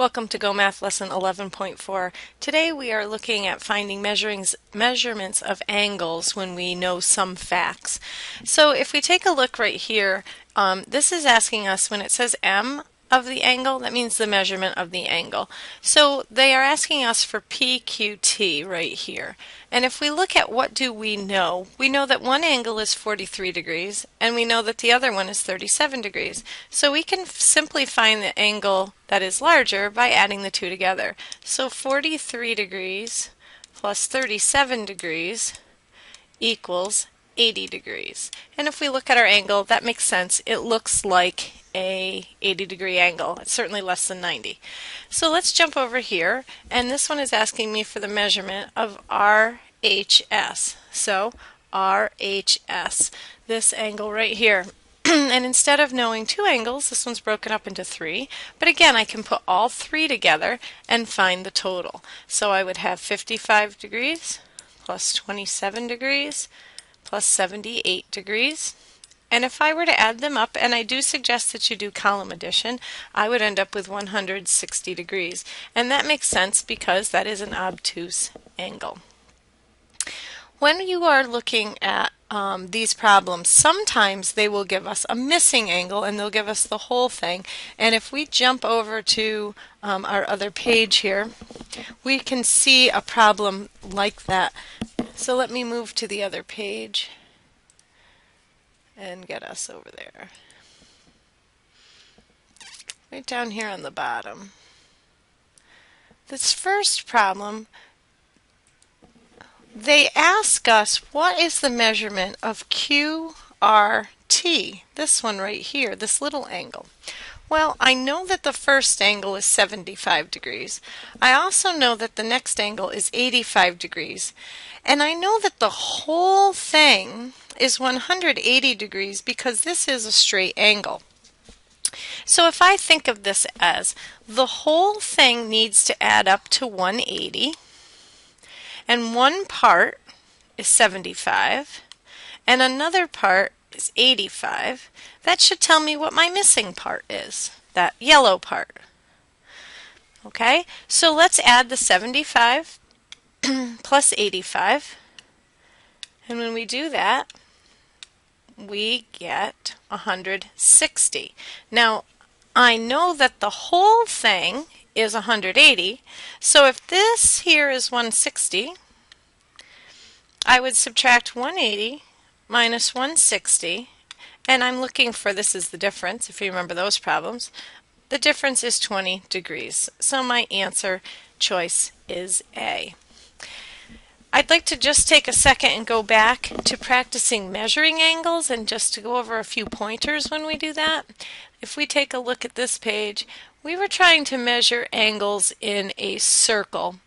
Welcome to Go Math Lesson 11.4. Today we are looking at finding measurements of angles when we know some facts. So if we take a look right here, this is asking us when it says m of the angle, that means the measurement of the angle. So they are asking us for PQT right here. And if we look at what do we know that one angle is 43 degrees and we know that the other one is 37 degrees. So we can simply find the angle that is larger by adding the two together. So 43 degrees plus 37 degrees equals 80 degrees. And if we look at our angle, that makes sense. It looks like a 80-degree angle. It's certainly less than 90. So let's jump over here, and this one is asking me for the measurement of RHS. So RHS, this angle right here. And instead of knowing two angles, this one's broken up into three. But again, I can put all three together and find the total. So I would have 55 degrees plus 27 degrees plus 78 degrees. And if I were to add them up, and I do suggest that you do column addition, I would end up with 160 degrees. And that makes sense because that is an obtuse angle. When you are looking at these problems, sometimes they will give us a missing angle and they'll give us the whole thing. And if we jump over to our other page here, we can see a problem like that. So let me move to the other page and get us over there. Right down here on the bottom. This first problem, they ask us what is the measurement of QRT, this one right here, this little angle. Well, I know that the first angle is 75 degrees. I also know that the next angle is 85 degrees. And I know that the whole thing is 180 degrees because this is a straight angle. So if I think of this as the whole thing needs to add up to 180, and one part is 75, and another part is 85, that should tell me what my missing part is, that yellow part. Okay, so let's add the 75 plus 85, and when we do that, we get 160. Now, I know that the whole thing is 180, so if this here is 160, I would subtract 180 minus 160, and I'm looking for, this is the difference, if you remember those problems, the difference is 20 degrees. So my answer choice is A. I'd like to just take a second and go back to practicing measuring angles and just to go over a few pointers when we do that. If we take a look at this page, we were trying to measure angles in a circle.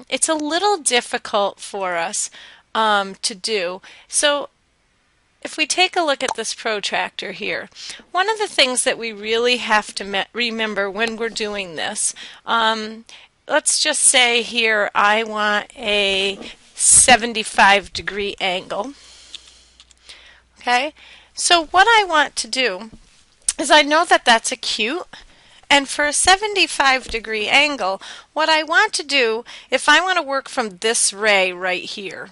It's a little difficult for us to do. So if we take a look at this protractor here, one of the things that we really have to remember when we're doing this, let's just say here I want a 75-degree angle. Okay, so what I want to do is I know that that's acute, and for a 75-degree angle, what I want to do, if I want to work from this ray right here,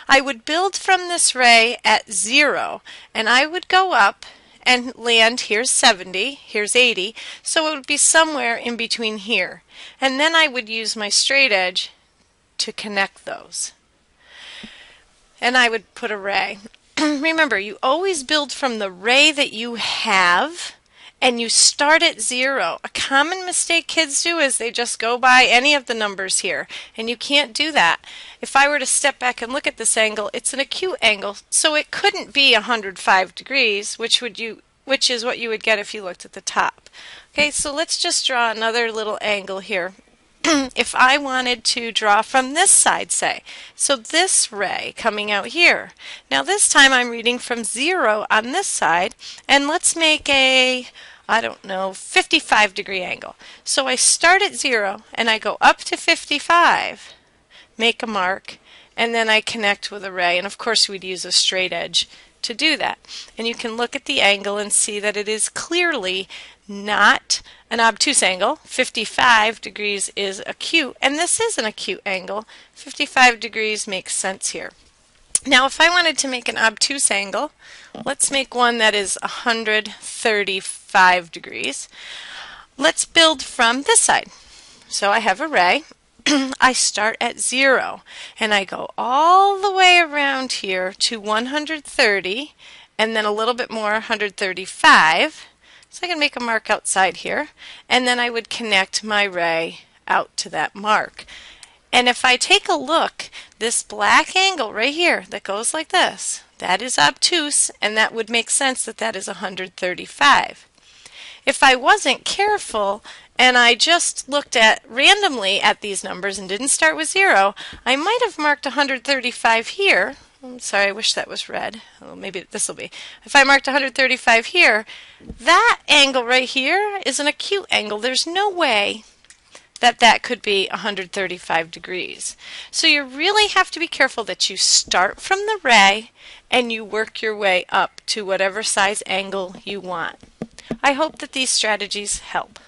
I would build from this ray at 0, and I would go up and land, here's 70, here's 80, so it would be somewhere in between here. And then I would use my straight edge to connect those. And I would put a ray. Remember, you always build from the ray that you have, and you start at 0. A common mistake kids do is they just go by any of the numbers here, and you can't do that. If I were to step back and look at this angle, it's an acute angle, so it couldn't be 105 degrees, which is what you would get if you looked at the top. Okay, so let's just draw another little angle here. If I wanted to draw from this side, say, so this ray coming out here. Now this time I'm reading from 0 on this side, and let's make a, I don't know, 55-degree angle. So I start at 0 and I go up to 55, make a mark, and then I connect with a ray, and of course we'd use a straight edge to do that. And you can look at the angle and see that it is clearly not an obtuse angle. 55 degrees is acute, and this is an acute angle. 55 degrees makes sense here. Now if I wanted to make an obtuse angle, let's make one that is 135 degrees. Let's build from this side. So I have a ray. I start at 0 and I go all the way around here to 130 and then a little bit more, 135. So I can make a mark outside here, and then I would connect my ray out to that mark. And if I take a look, this black angle right here that goes like this, that is obtuse, and that would make sense that that is 135. If I wasn't careful and I just looked at randomly at these numbers and didn't start with 0, I might have marked 135 here. I'm sorry, I wish that was red. Well, maybe this will be. If I marked 135 here, that angle right here is an acute angle. There's no way that that could be 135 degrees. So you really have to be careful that you start from the ray and you work your way up to whatever size angle you want. I hope that these strategies help.